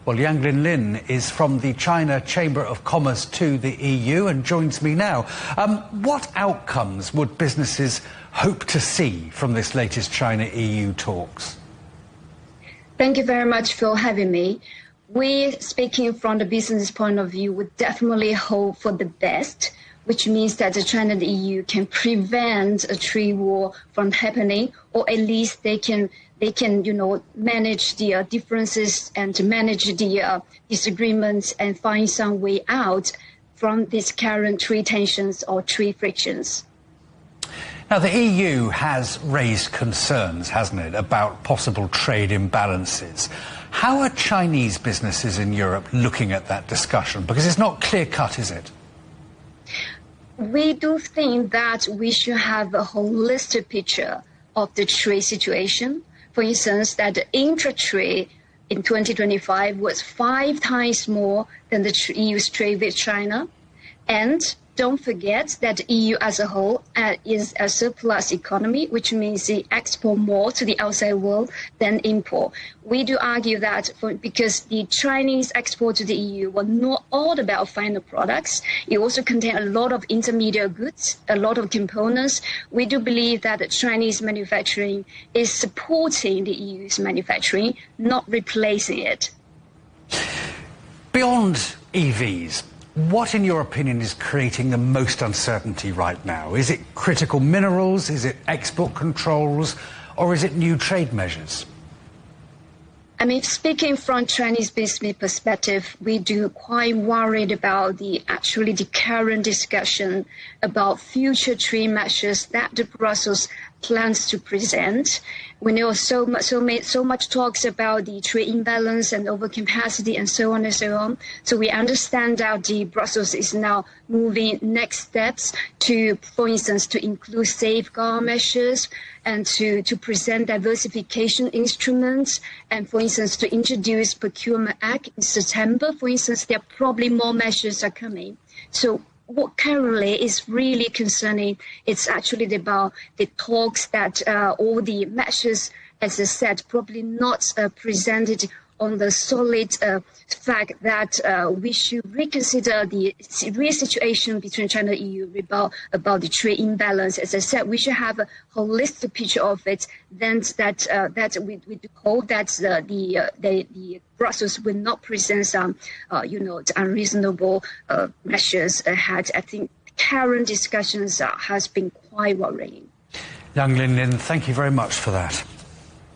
Well, Linlin is from the China Chamber of Commerce to the EU and joins me now. What outcomes would businesses hope to see from this latest China-EU talks? Thank you very much for having me. We, speaking from the business point of view, would definitely hope for the best, which means that China and the EU can prevent a trade war from happening, or at least they can manage the differences and manage the disagreements and find some way out from these current trade tensions or trade frictions. Now, the EU has raised concerns, hasn't it, about possible trade imbalances. How are Chinese businesses in Europe looking at that discussion? Because it's not clear-cut, is it? We do think that we should have a holistic picture of the trade situation. For instance, that the intra-trade in 2025 was 5 times more than the EU's trade with China. And don't forget that the EU as a whole is a surplus economy, which means they export more to the outside world than import. We do argue that because the Chinese export to the EU were not all about final products, it also contained a lot of intermediate goods, a lot of components. We do believe that the Chinese manufacturing is supporting the EU's manufacturing, not replacing it. Beyond EVs, what, in your opinion, is creating the most uncertainty right now? Is it critical minerals, is it export controls, or is it new trade measures? I mean, speaking from Chinese business perspective, we do quite worried about the current discussion about future trade measures that the Brussels plans to present. We know so much talks about the trade imbalance and overcapacity and so on and so on. So we understand that the Brussels is now moving next steps to, for instance, to include safeguard measures and to present diversification instruments, and for instance, to introduce Procurement Act in September. For instance, there are probably more measures are coming. So what currently is really concerning, it's actually about the talks that all the measures, as I said, probably not presented on the solid fact that we should reconsider the real situation between China and EU about the trade imbalance. As I said, we should have a holistic picture of it. Then that we hope that the Brussels will not present some unreasonable measures ahead. I think current discussions has been quite worrying. Linlin, thank you very much for that.